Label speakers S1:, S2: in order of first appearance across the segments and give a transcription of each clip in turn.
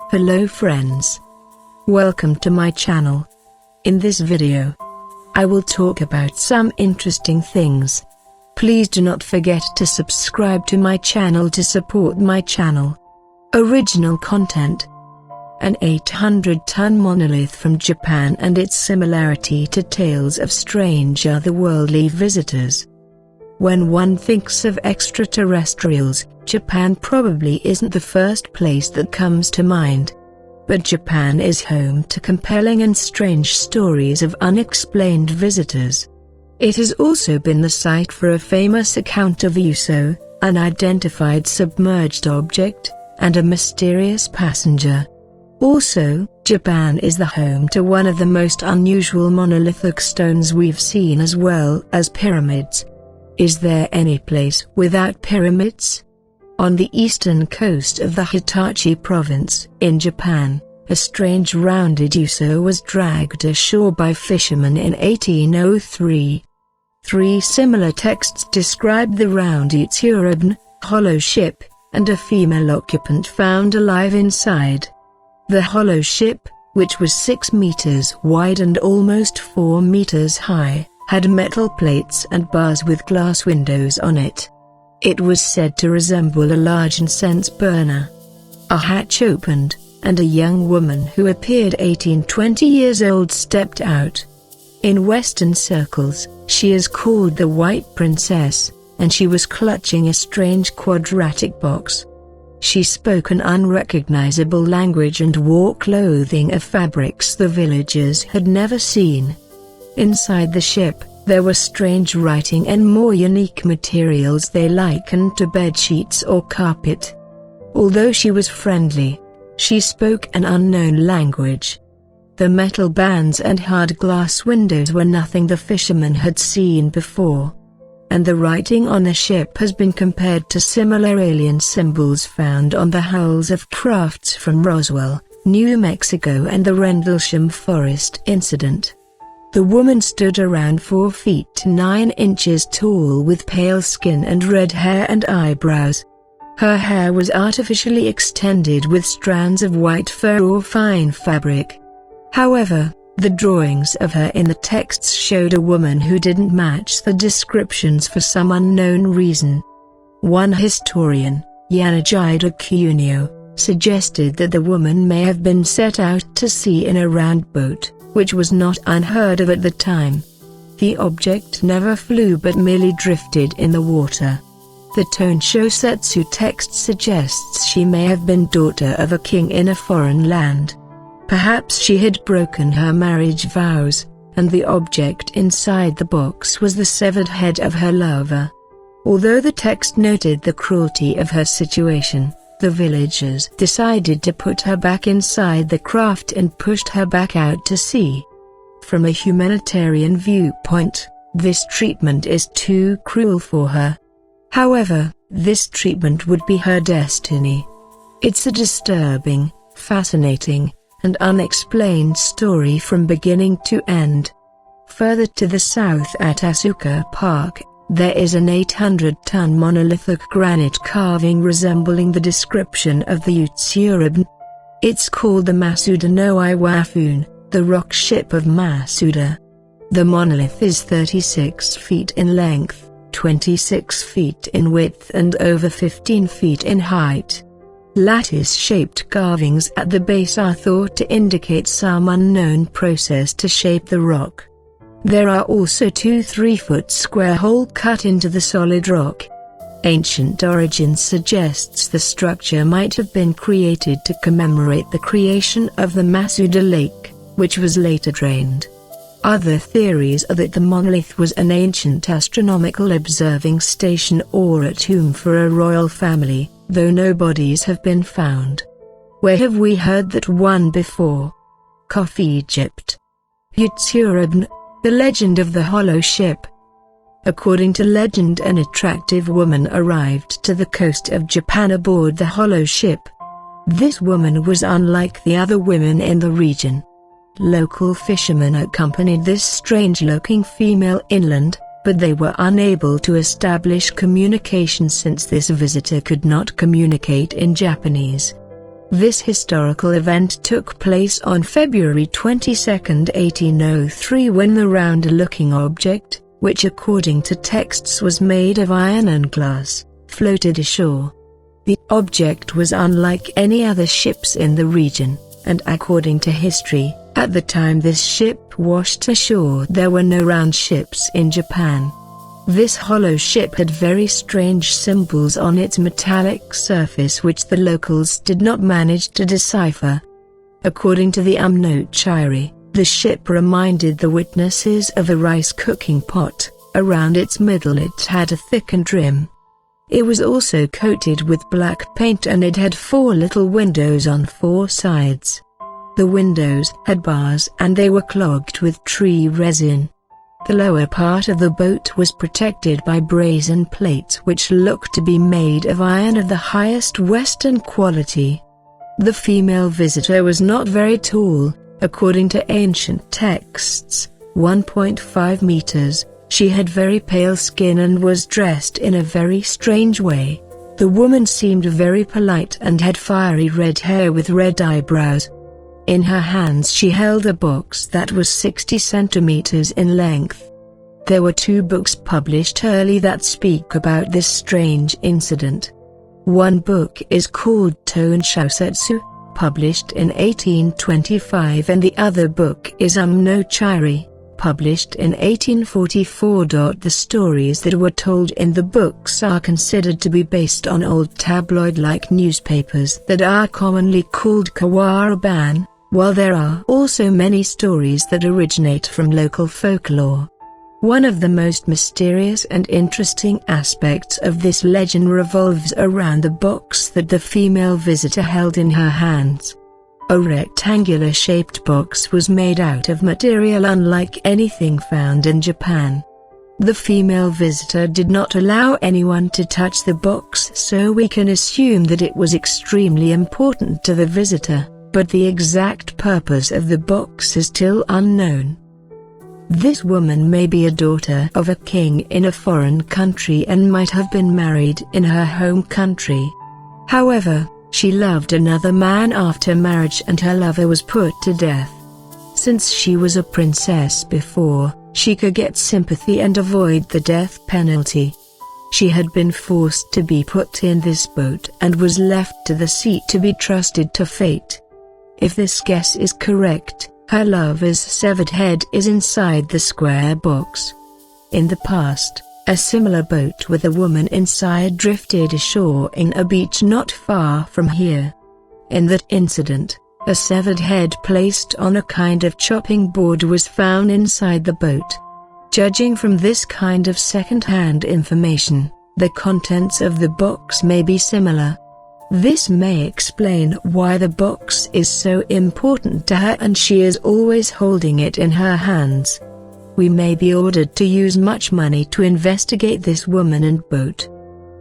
S1: Hello friends. Welcome to my channel. In this video, I will talk about some interesting things. Please do not forget to subscribe to my channel to support my channel. Original content. An 800-ton monolith from Japan and its similarity to tales of strange otherworldly visitors. When one thinks of extraterrestrials, Japan probably isn't the first place that comes to mind. But Japan is home to compelling and strange stories of unexplained visitors. It has also been the site for a famous account of USO, unidentified submerged object, and a mysterious passenger. Also, Japan is the home to one of the most unusual monolithic stones we've seen, as well as pyramids. Is there any place without pyramids? On the eastern coast of the Hitachi province, in Japan, a strange rounded USO was dragged ashore by fishermen in 1803. Three similar texts describe the round Utsurabn, hollow ship, and a female occupant found alive inside. The hollow ship, which was 6 meters wide and almost 4 meters high, had metal plates and bars with glass windows on it. It was said to resemble a large incense burner. A hatch opened, and a young woman who appeared 18-20 years old stepped out. In Western circles, she is called the White Princess, and she was clutching a strange quadratic box. She spoke an unrecognizable language and wore clothing of fabrics the villagers had never seen. Inside the ship, there were strange writing and more unique materials they likened to bedsheets or carpet. Although she was friendly, she spoke an unknown language. The metal bands and hard glass windows were nothing the fishermen had seen before. And the writing on the ship has been compared to similar alien symbols found on the hulls of crafts from Roswell, New Mexico and the Rendlesham Forest incident. The woman stood around 4 feet 9 inches tall with pale skin and red hair and eyebrows. Her hair was artificially extended with strands of white fur or fine fabric. However, the drawings of her in the texts showed a woman who didn't match the descriptions for some unknown reason. One historian, Yanagida Cuneo, suggested that the woman may have been set out to sea in a round boat, which was not unheard of at the time. The object never flew but merely drifted in the water. The Tonshosetsu text suggests she may have been daughter of a king in a foreign land. Perhaps she had broken her marriage vows, and the object inside the box was the severed head of her lover. Although the text noted the cruelty of her situation, the villagers decided to put her back inside the craft and pushed her back out to sea. From a humanitarian viewpoint, this treatment is too cruel for her. However, this treatment would be her destiny. It's a disturbing, fascinating, and unexplained story from beginning to end. Further to the south at Asuka Park, there is an 800-ton monolithic granite carving resembling the description of the Utsurabn. It's called the Masuda no Iwafun, the rock ship of Masuda. The monolith is 36 feet in length, 26 feet in width and over 15 feet in height. Lattice-shaped carvings at the base are thought to indicate some unknown process to shape the rock. There are also 2 3-foot square holes cut into the solid rock. Ancient origins suggests the structure might have been created to commemorate the creation of the Masuda Lake, which was later drained. Other theories are that the monolith was an ancient astronomical observing station or a tomb for a royal family, though no bodies have been found. Where have we heard that one before? Kof Egypt. Utsurabn, the legend of the hollow ship. According to legend, an attractive woman arrived to the coast of Japan aboard the hollow ship. This woman was unlike the other women in the region. Local fishermen accompanied this strange-looking female inland, but they were unable to establish communication since this visitor could not communicate in Japanese. This historical event took place on February 22, 1803, when the round-looking object, which according to texts was made of iron and glass, floated ashore. The object was unlike any other ships in the region, and according to history, at the time this ship washed ashore there were no round ships in Japan. This hollow ship had very strange symbols on its metallic surface which the locals did not manage to decipher. According to the Monolithic, the ship reminded the witnesses of a rice cooking pot. Around its middle it had a thickened rim. It was also coated with black paint and it had 4 little windows on 4 sides. The windows had bars and they were clogged with tree resin. The lower part of the boat was protected by brazen plates which looked to be made of iron of the highest Western quality. The female visitor was not very tall, according to ancient texts, 1.5 meters. She had very pale skin and was dressed in a very strange way. The woman seemed very polite and had fiery red hair with red eyebrows. In her hands she held a box that was 60 centimeters in length. There were 2 books published early that speak about this strange incident. One book is called Ton Monolith, published in 1825, and the other book is Monolithic, published in 1844. The stories that were told in the books are considered to be based on old tabloid-like newspapers that are commonly called kawaraban, while there are also many stories that originate from local folklore. One of the most mysterious and interesting aspects of this legend revolves around the box that the female visitor held in her hands. A rectangular-shaped box was made out of material unlike anything found in Japan. The female visitor did not allow anyone to touch the box, so we can assume that it was extremely important to the visitor, but the exact purpose of the box is still unknown. This woman may be a daughter of a king in a foreign country and might have been married in her home country. However, she loved another man after marriage and her lover was put to death. Since she was a princess before, she could get sympathy and avoid the death penalty. She had been forced to be put in this boat and was left to the sea to be trusted to fate. If this guess is correct, her lover's severed head is inside the square box. In the past, a similar boat with a woman inside drifted ashore in a beach not far from here. In that incident, a severed head placed on a kind of chopping board was found inside the boat. Judging from this kind of second-hand information, the contents of the box may be similar. This may explain why the box is so important to her and she is always holding it in her hands. We may be ordered to use much money to investigate this woman and boat.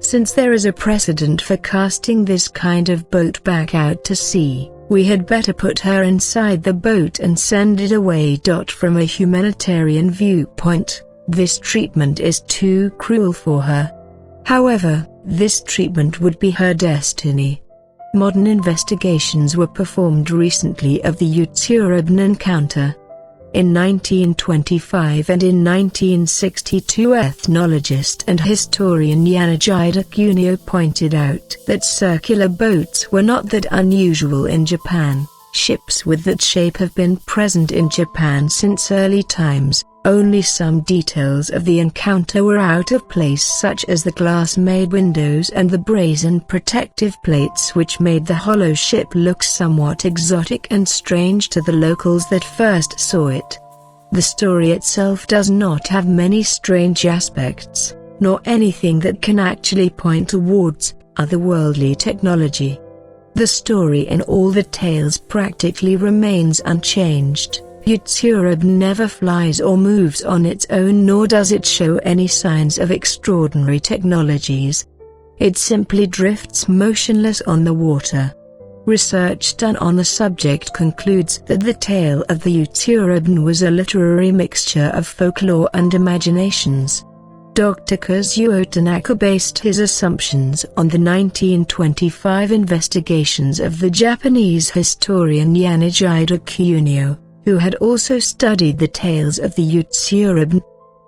S1: Since there is a precedent for casting this kind of boat back out to sea, we had better put her inside the boat and send it away. From a humanitarian viewpoint, this treatment is too cruel for her. However, this treatment would be her destiny. Modern investigations were performed recently of the Untitled encounter. In 1925 and in 1962, ethnologist and historian Untitled Chapter pointed out that circular boats were not that unusual in Japan. Ships with that shape have been present in Japan since early times. Only some details of the encounter were out of place, such as the glass-made windows and the brazen protective plates, which made the hollow ship look somewhat exotic and strange to the locals that first saw it. The story itself does not have many strange aspects, nor anything that can actually point towards otherworldly technology. The story in all the tales practically remains unchanged. Untitled never flies or moves on its own, nor does it show any signs of extraordinary technologies. It simply drifts motionless on the water. Research done on the subject concludes that the tale of the Untitled was a literary mixture of folklore and imaginations. Dr. Kazuo Tanaka based his assumptions on the 1925 investigations of the Japanese historian Yanagida Kyunio, who had also studied the tales of the Utsurabn.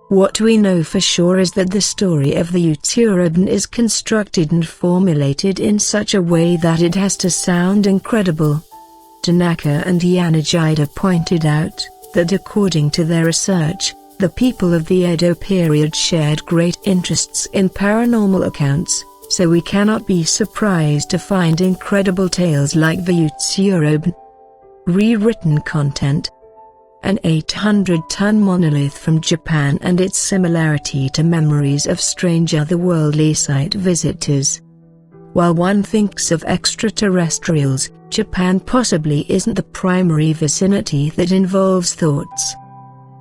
S1: What we know for sure is that the story of the Utsurabn is constructed and formulated in such a way that it has to sound incredible. Tanaka and Yanagida pointed out that according to their research, the people of the Edo period shared great interests in paranormal accounts, so we cannot be surprised to find incredible tales like the Utsurabn. Rewritten content. An 800-ton monolith from Japan and its similarity to memories of strange otherworldly site visitors. While one thinks of extraterrestrials, Japan possibly isn't the primary vicinity that involves thoughts.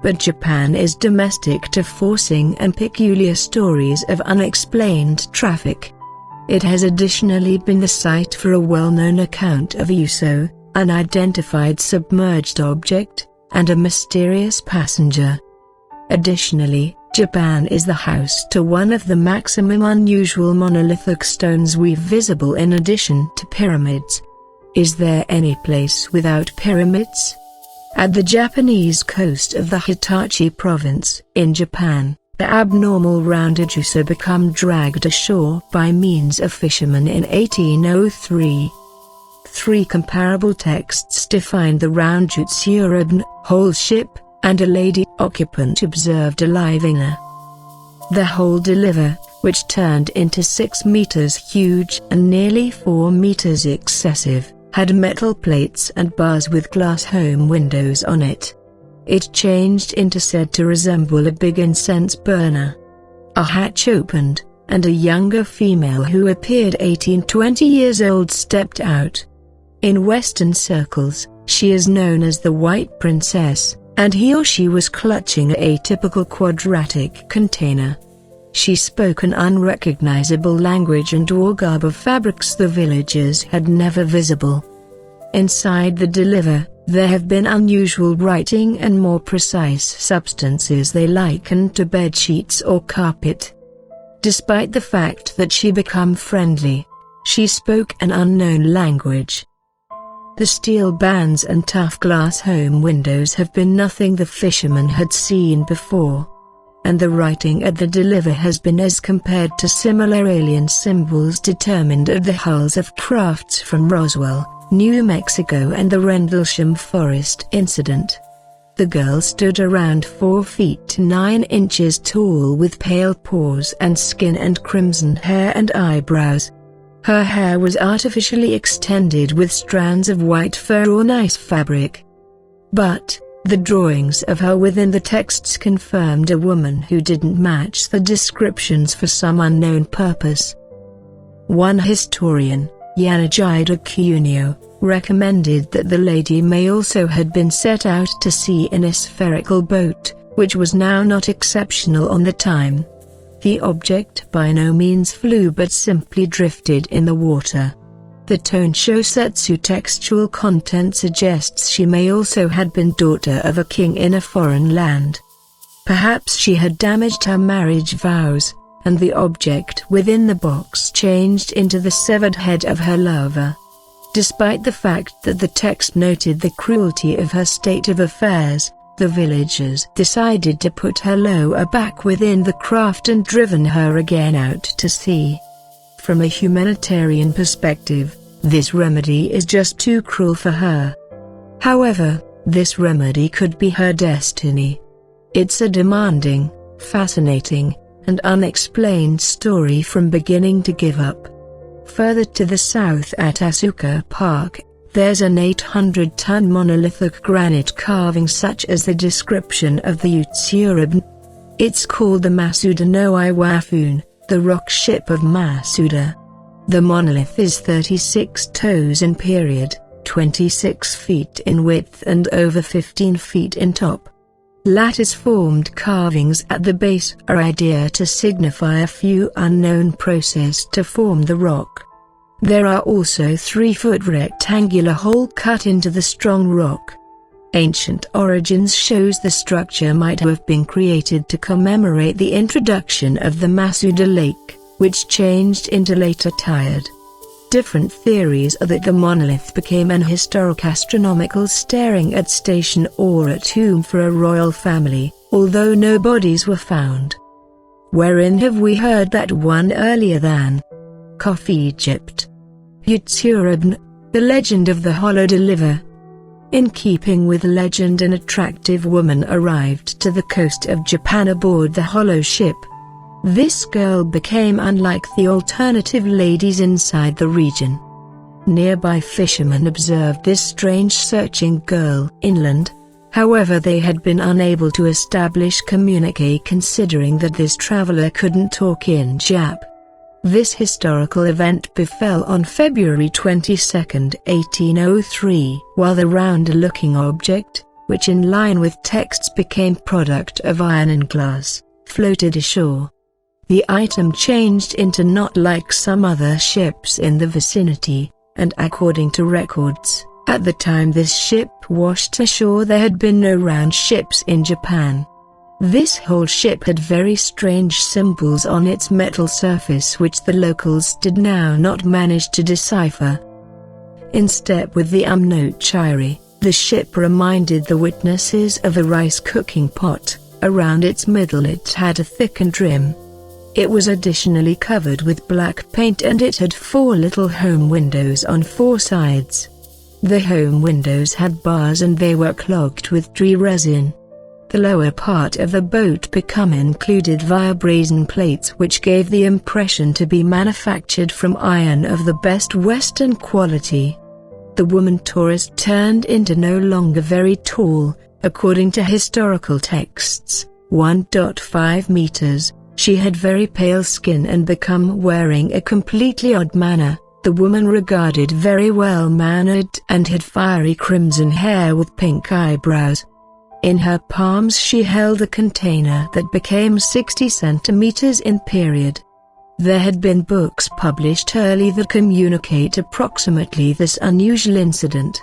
S1: But Japan is domestic to forcing and peculiar stories of unexplained traffic. It has additionally been the site for a well-known account of a USO, unidentified submerged object, and a mysterious passenger. Additionally, Japan is the house to one of the maximum unusual monolithic stones we've visible in addition to pyramids. Is there any place without pyramids? At the Japanese coast of the Hitachi province, in Japan, the abnormal rounded Juso became dragged ashore by means of fishermen in 1803. 3 comparable texts define the round Jutsurabn, whole ship, and a lady occupant observed alive in her. The whole deliver, which turned into 6 meters huge and nearly 4 meters excessive, had metal plates and bars with glass home windows on it. It changed into said to resemble a big incense burner. A hatch opened, and a younger female who appeared 18-20 years old stepped out. In Western circles, she is known as the White Princess, and he or she was clutching a typical quadratic container. She spoke an unrecognizable language and wore garb of fabrics the villagers had never visible. Inside the deliver, there have been unusual writing and more precise substances they likened to bed sheets or carpet. Despite the fact that she became friendly, she spoke an unknown language. The steel bands and tough glass home windows have been nothing the fisherman had seen before. And the writing at the deliver has been as compared to similar alien symbols determined at the hulls of crafts from Roswell, New Mexico and the Rendlesham Forest incident. The girl stood around 4 feet 9 inches tall with pale pores and skin and crimson hair and eyebrows. Her hair was artificially extended with strands of white fur or nice fabric. But the drawings of her within the texts confirmed a woman who didn't match the descriptions for some unknown purpose. One historian, Yanagida Kyunio, recommended that the lady may also had been set out to sea in a spherical boat, which was now not exceptional on the time. The object by no means flew but simply drifted in the water. The Tonshosetsu textual content suggests she may also had been daughter of a king in a foreign land. Perhaps she had damaged her marriage vows, and the object within the box changed into the severed head of her lover. Despite the fact that the text noted the cruelty of her state of affairs, the villagers decided to put her lower back within the craft and driven her again out to sea. From a humanitarian perspective, this remedy is just too cruel for her. However, this remedy could be her destiny. It's a demanding, fascinating, and unexplained story from beginning to give up. Further to the south at Asuka Park, there's an 800-ton monolithic granite carving such as the description of the Utsurabn. It's called the Masuda no Iwafun, the rock ship of Masuda. The monolith is 36 toes in period, 26 feet in width and over 15 feet in top. Lattice-formed carvings at the base are idea to signify a few unknown process to form the rock. There are also 3-foot rectangular hole cut into the strong rock. Ancient origins shows the structure might have been created to commemorate the introduction of the Masuda Lake, which changed into later Tired. Different theories are that the monolith became an historic astronomical staring-at station or a tomb for a royal family, although no bodies were found. Wherein have we heard that one earlier than Kof Egypt? Yutsurabn, the legend of the hollowed liver. In keeping with legend, an attractive woman arrived to the coast of Japan aboard the hollow ship. This girl became unlike the alternative ladies inside the region. Nearby fishermen observed this strange searching girl inland. However, they had been unable to establish communique considering that this traveler couldn't talk in Jap. This historical event befell on February 22, 1803, while the round-looking object, which in line with texts became product of iron and glass, floated ashore. The item changed into not like some other ships in the vicinity, and according to records, at the time this ship washed ashore there had been no round ships in Japan. This whole ship had very strange symbols on its metal surface which the locals did now not manage to decipher. In step with the Umnochiri, the ship reminded the witnesses of a rice cooking pot. Around its middle it had a thickened rim. It was additionally covered with black paint and it had 4 little home windows on 4 sides. The home windows had bars and they were clogged with tree resin. The lower part of the boat become included via brazen plates which gave the impression to be manufactured from iron of the best Western quality. The woman tourist turned into no longer very tall, according to historical texts, 1.5 meters. She had very pale skin and become wearing a completely odd manner. The woman regarded very well-mannered and had fiery crimson hair with pink eyebrows. In her palms she held a container that became 60 centimeters in period. There had been books published early that communicate approximately this unusual incident.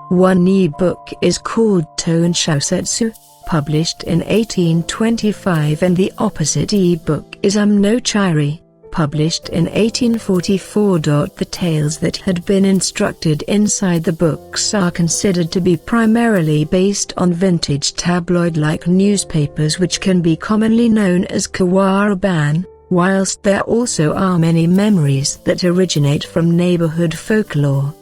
S1: One e-book is called Ton Shousetsu, published in 1825, and the opposite e-book is Umnochiri, published in 1844. The tales that had been instructed inside the books are considered to be primarily based on vintage tabloid-like newspapers which can be commonly known as Kawaraban, whilst there also are many memories that originate from neighborhood folklore.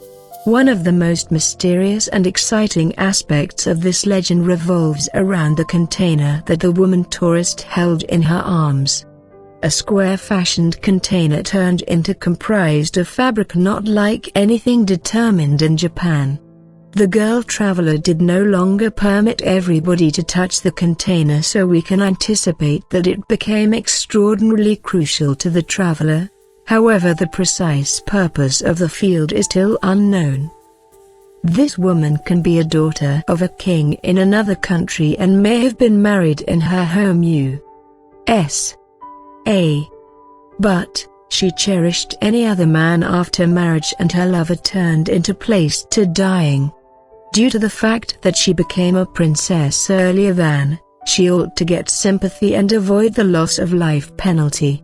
S1: One of the most mysterious and exciting aspects of this legend revolves around the container that the woman tourist held in her arms. A square-fashioned container turned into comprised of fabric not like anything determined in Japan. The girl traveler did no longer permit everybody to touch the container, so we can anticipate that it became extraordinarily crucial to the traveler. However, the precise purpose of the field is still unknown. This woman can be a daughter of a king in another country and may have been married in her home USA. But she cherished any other man after marriage and her lover turned into place to dying. Due to the fact that she became a princess earlier than, she ought to get sympathy and avoid the loss of life penalty.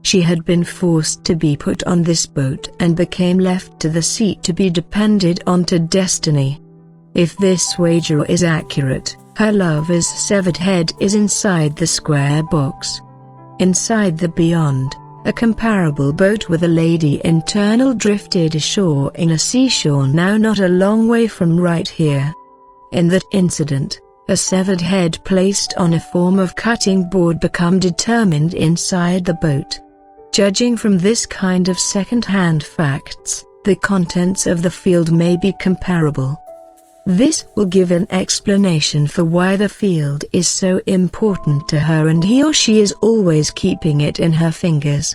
S1: She had been forced to be put on this boat and became left to the sea to be depended on to destiny. If this wager is accurate, her lover's severed head is inside the square box. Inside the beyond, a comparable boat with a lady internal drifted ashore in a seashore now not a long way from right here. In that incident, a severed head placed on a form of cutting board become determined inside the boat. Judging from this kind of second-hand facts, the contents of the field may be comparable. This will give an explanation for why the field is so important to her and he or she is always keeping it in her fingers.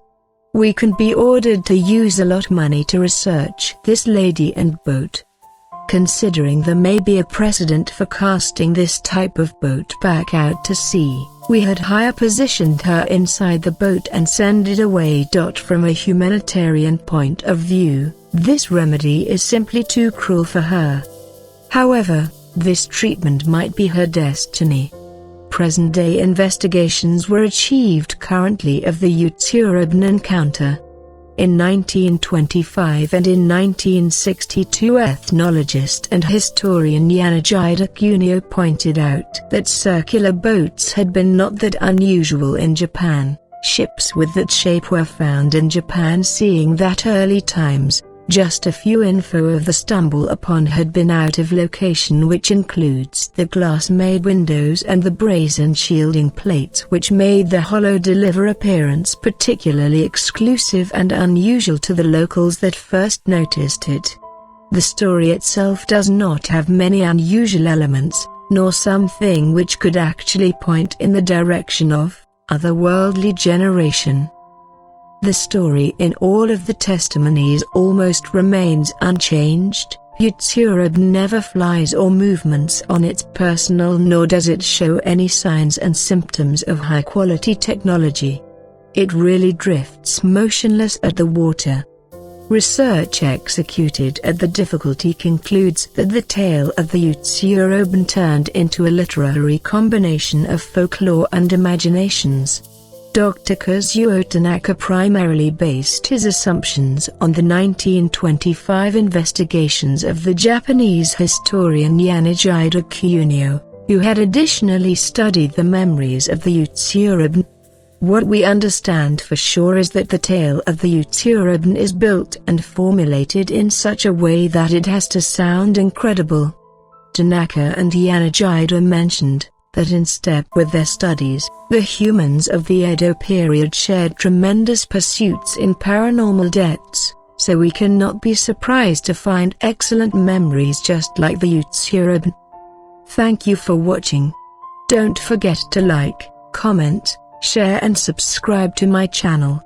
S1: We can be ordered to use a lot of money to research this lady and boat. Considering there may be a precedent for casting this type of boat back out to sea, we had higher positioned her inside the boat and send it away. From a humanitarian point of view, this remedy is simply too cruel for her. However, This treatment might be her destiny. Present-day investigations were achieved currently of the Utsuraban encounter. In 1925 and in 1962, ethnologist and historian Untitled Chapter pointed out that circular boats had been not that unusual in Japan. Ships with that shape were found in Japan seeing that early times. Just a few info of the stumble upon had been out of location, which includes the glass-made windows and the brazen shielding plates, which made the hollow deliver appearance particularly exclusive and unusual to the locals that first noticed it. The story itself does not have many unusual elements, nor something which could actually point in the direction of otherworldly generation. The story in all of the testimonies almost remains unchanged. Utsuraban never flies or movements on its personnel, nor does it show any signs and symptoms of high-quality technology. It really drifts motionless at the water. Research executed at the difficulty concludes that the tale of the Utsuraban turned into a literary combination of folklore and imaginations. Dr. Kazuo Tanaka primarily based his assumptions on the 1925 investigations of the Japanese historian Untitled Chapter, who had additionally studied the memories of the Utsuraban. What we understand for sure is that the tale of the Utsuraban is built and formulated in such a way that it has to sound incredible. Tanaka and Untitled mentioned that in step with their studies, the humans of the Edo period shared tremendous pursuits in paranormal depths, so we cannot be surprised to find excellent memories just like the Utsuraban. Thank you for watching. Don't forget to like, comment, share and subscribe to my channel.